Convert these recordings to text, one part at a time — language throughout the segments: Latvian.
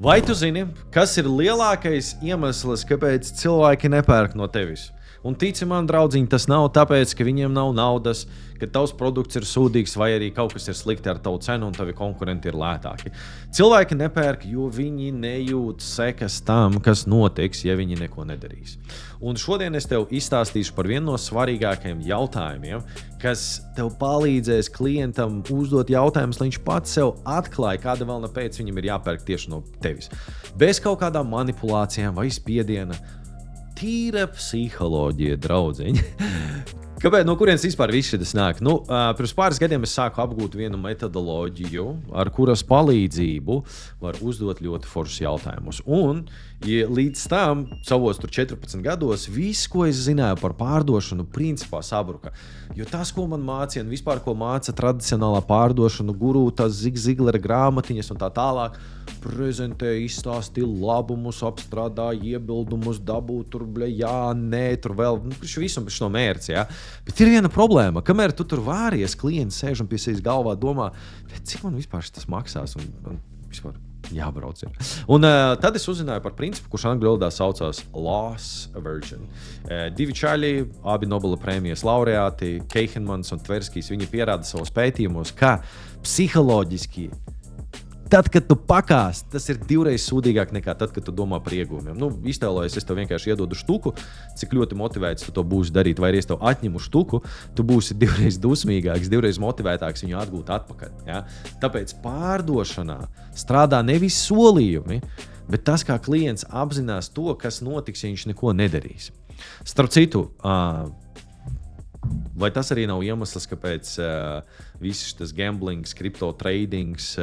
Vai tu zini, kas ir lielākais iemesls, kāpēc cilvēki nepērk no tevis? Un tici man, draudziņ, tas nav tāpēc, ka viņiem nav naudas, ka tavs produkts ir sūdīgs, vai arī kaut kas ir slikti ar tavu cenu un tavi konkurenti ir lētāki. Cilvēki nepērk, jo viņi nejūt sekas tam, kas notiks, ja viņi neko nedarīs. Un šodien es tev izstāstīšu par vienu no svarīgākajiem jautājumiem, kas tev palīdzēs klientam uzdot jautājumus, lai viņš pats sev atklāja, kāda vēlna pēc viņam ir jāpērk tieši no tevis. Bez kaut kādām manipulācijām vai spiediena. Tīra psiholoģija, draudziņi. Kāpēc, no kurienes vispār viss šis nāk? Pirms pāris gadiem es sāku apgūt vienu metodoloģiju, ar kuras palīdzību var uzdot ļoti foršus jautājumus. Un līdz tam, savos 14 gados, viss, ko es zināju par pārdošanu, principā sabruka. Jo tas, ko man mācīja, un vispār, ko māca tradicionālā pārdošanu guru, tas Ziglera grāmatiņas un tā tālāk, prezentē, izstāstīja labumus, apstrādāja iebildumus, dabū tur, jā, nē, tur vēl, visam pēc no mērķis, jā. Bet ir viena problēma, kamēr tu tur vāries, klients sēž un pie sevis galvā domā, cik man vispār tas maksās un vispār jābrauc ir. Un tad es uzzināju par principu, kurš angļu valodā saucās loss aversion. Divi čaļi, abi Nobela prēmijas laureāti, Keihenmans un Tverskijs, viņi pierāda savos pētījumos, ka psiholoģiski tad, kad tu pakāst, tas ir divreiz sūdīgāk nekā tad, kad tu domā par ieguvumiem. Iztēlojies, es tev vienkārši iedodu štuku, cik ļoti motivēts tu to būsi darīt, vai arī es tev atņemu štuku, tu būsi divreiz dusmīgāks, divreiz motivētāks viņu atgūt atpakaļ. Ja? Tāpēc pārdošanā strādā nevis solījumi, bet tas, kā klients apzinās to, kas notiks, ja viņš neko nedarīs. Starp citu, vai tas arī nav iemesls, kāpēc viss šis gamblings, kripto tradings,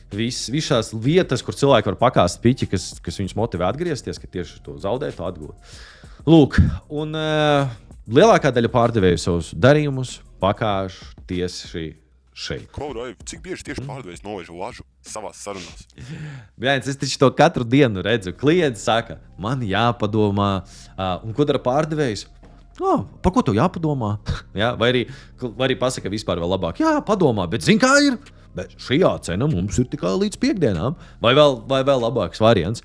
visās vietas, kur cilvēki var pakāst piķi, kas viņus motivē atgriezties, ka tieši to zaudēt, to atgūt. Lūk, un lielākā daļa pārdevēju savus darījumus pakāž tieši šeit. Klaurai, cik bieži tieši pārdevējs novērš lažu savās sarunās? Bļāņas, es taču to katru dienu redzu. Klients saka, man jāpadomā, un ko dara pārdevējs? Par ko tev jāpadomā? Ja? Vai arī pasaka vispār vēl labāk. Jā, padomā, bet zini, kā ir? Bet šajā cena mums ir tikai līdz piekdienām. Vai vēl labāks variants?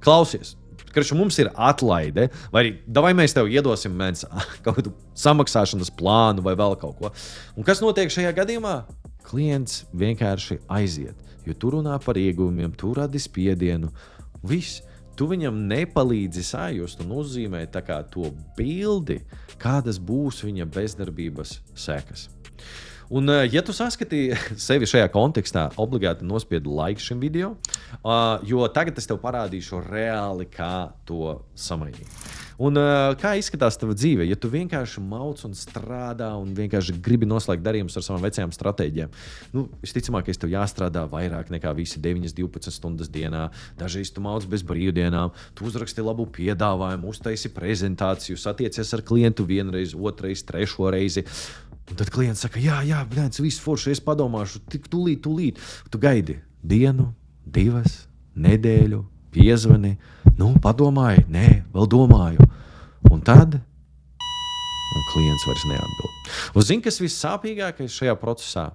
Klausies, ka mums ir atlaide, vai mēs tev iedosim kaut kādu samaksāšanas plānu vai vēl kaut ko. Un kas notiek šajā gadījumā? Klients vienkārši aiziet, jo tu runā par ieguvumiem, tu radi spiedienu. Viss. Tu viņam nepalīdzi sajust un uzzīmēt tā kā to bildi, kādas būs viņa bezdarbības sekas. Un, ja tu saskatīji sevi šajā kontekstā, obligāti nospiedi like šim video, jo tagad es tev parādīšu reāli, kā to samainīt. Un kā izskatās tava dzīve, ja tu vienkārši mauc un strādā un vienkārši gribi noslēgt darījumus ar savām vecajām stratēģijām? Visticamāk, tev jāstrādā vairāk nekā visi 9-12 stundas dienā. Dažreiz tu mauc bez brīvdienām, tu uzraksti labu piedāvājumu, uztaisi prezentāciju, satiecies ar klientu vienreiz, otrais, trešo reizi. Un tad klients saka, jā, bļāns, viss forši, es padomāšu, tik tūlīt. Tu gaidi dienu, 2, nedēļu, piezvani, padomāji, nē, vēl domāju. Un tad klients vairs neatbild. Un zini, kas vissāpīgākais šajā procesā?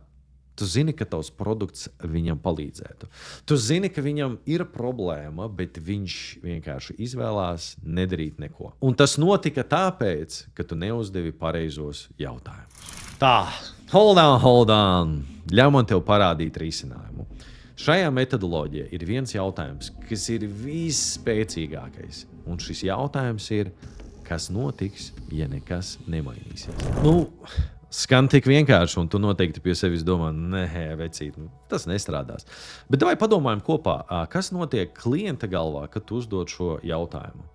Tu zini, ka tavs produkts viņam palīdzētu. Tu zini, ka viņam ir problēma, bet viņš vienkārši izvēlās nedarīt neko. Un tas notika tāpēc, ka tu neuzdevi pareizos jautājumus. Tā, hold on. Ļauj man tev parādīt risinājumu. Šajā metodoloģijā ir viens jautājums, kas ir visspēcīgākais. Un šis jautājums ir, kas notiks, ja nekas nemainīsies? Skan tik vienkārši, un tu noteikti pie sevis domā, nē, vecīt, tas nestrādās. Bet vai padomājam kopā, kas notiek klienta galvā, kad tu uzdod šo jautājumu?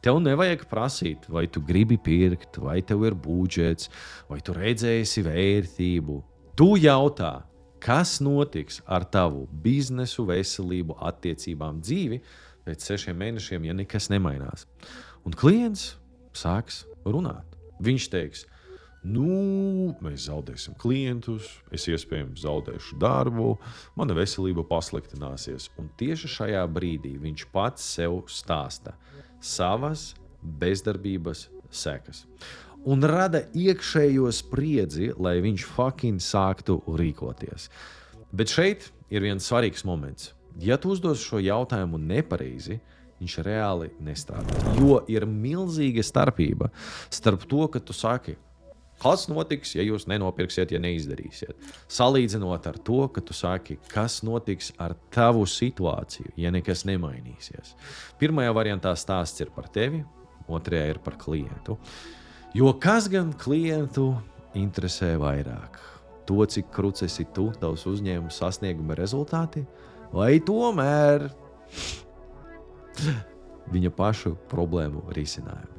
Tev nevajag prasīt, vai tu gribi pirkt, vai tev ir budžets, vai tu redzēsi vērtību. Tu jautā, kas notiks ar tavu biznesu, veselību, attiecībām, dzīvi pēc 6 mēnešiem, ja nekas nemainās. Un klients sāks runāt. Viņš teiks, mēs zaudēsim klientus, es iespējams zaudēšu darbu, mana veselība pasliktināsies. Un tieši šajā brīdī viņš pats sev stāsta savas bezdarbības sekas. Un rada iekšējo spriedzi, lai viņš fucking sāktu rīkoties. Bet šeit ir viens svarīgs moments. ja tu uzdos šo jautājumu nepareizi, viņš reāli nestrādā. Jo ir milzīga starpība starp to, ka tu saki, kas notiks, ja jūs nenopirksiet, ja neizdarīsiet. Salīdzinot ar to, ka tu saki, kas notiks ar tavu situāciju, ja nekas nemainīsies. Pirmajā variantā stāsts ir par tevi, otrajā ir par klientu. Jo kas gan klientu interesē vairāk? To, cik kruts esi tu, tavs uzņēmuma sasnieguma rezultāti, vai tomēr viņa pašu problēmu risinājumu.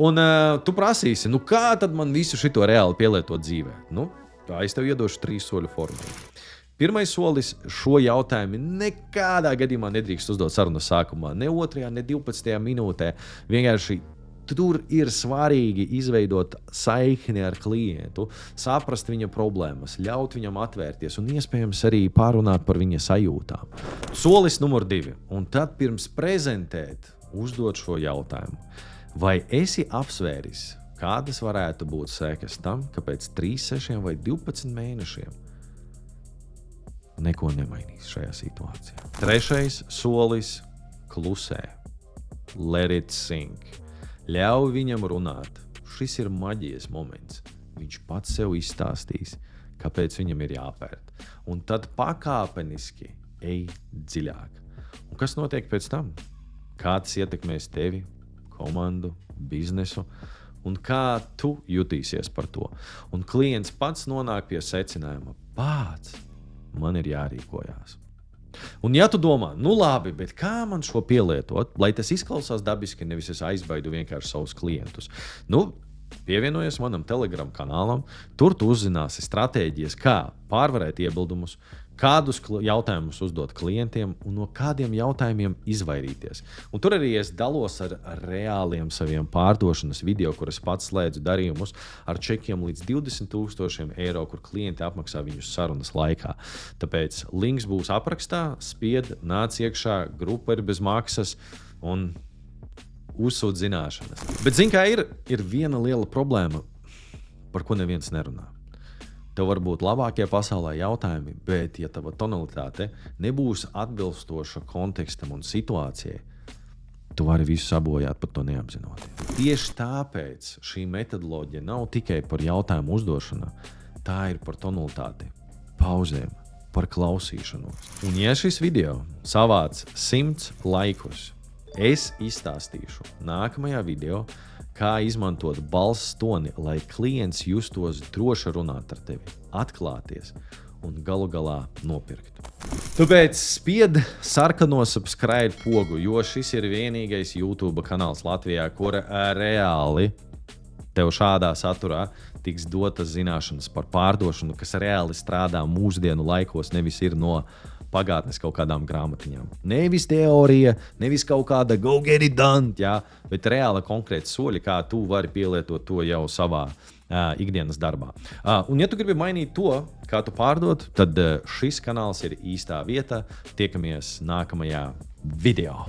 Un tu prasīsi, kā tad man visu šito reāli pielietot dzīvē? Es tev iedošu 3 soļu formulu. Pirmais solis šo jautājumu nekādā gadījumā nedrīkst uzdot sarunas sākumā, ne 2., ne 12. minūtē. Vienkārši tur ir svarīgi izveidot saikni ar klientu, saprast viņa problēmas, ļaut viņam atvērties un iespējams arī pārunāt par viņa sajūtām. Solis numur 2. Un tad pirms prezentēt, uzdot šo jautājumu. Vai esi apsvēris, kādas varētu būt sekas tam, ka pēc 3, 6 vai 12 mēnešiem neko nemainīs šajā situācijā? Trešais solis – klusē. Let it sink. Ļauj viņam runāt. Šis ir maģijas moments. Viņš pats sev izstāstīs, kāpēc viņam ir jāpērt. Un tad pakāpeniski ej dziļāk. Un kas notiek pēc tam? Kā tas ietekmēs tevi, komandu, biznesu, un kā tu jutīsies par to. Un klients pats nonāk pie secinājuma, pats man ir jārīkojās. Un ja tu domā, labi, bet kā man šo pielietot, lai tas izklausās dabiski, nevis es aizbaidu vienkārši savus klientus. Pievienojies manam Telegram kanālam, tur tu uzzināsi stratēģijas, kā pārvarēt iebildumus, kādus jautājumus uzdot klientiem un no kādiem jautājumiem izvairīties. Un tur arī es dalos ar reāliem saviem pārdošanas video, kur es pats slēdzu darījumus ar čekiem līdz 20,000 eiro, kur klienti apmaksā viņus sarunas laikā. Tāpēc links būs aprakstā, spied, nāc iekšā, grupa ir bez maksas un uzsūdz zināšanas. Bet zini, kā ir viena liela problēma, par ko neviens nerunā. Tev var būt labākie pasaulē jautājumi, bet ja tava tonalitāte nebūs atbilstoša kontekstam un situācijai, tu vari visu sabojāt, pat to neapzinoties. Tieši tāpēc šī metodoloģija nav tikai par jautājumu uzdošanu, tā ir par tonalitāti, pauzēm, par klausīšanos. Un ja šis video savāc 100 laikus, es izstāstīšu nākamajā video, kā izmantot balss toni, lai klients justos droši runāt ar tevi, atklāties un galu galā nopirkt. Tāpēc spied sarkano subscribe pogu, jo šis ir vienīgais YouTube kanāls Latvijā, kur reāli tev šādā saturā tiks dotas zināšanas par pārdošanu, kas reāli strādā mūsdienu laikos, nevis ir no pagātnes kaut kādām grāmatiņām. Nevis teorija, nevis kaut kāda go get it done, bet reāli konkrēti soļi, kā tu vari pielietot to jau savā ikdienas darbā. Un ja tu gribi mainīt to, kā tu pārdod, tad šis kanāls ir īstā vieta. Tiekamies nākamajā video.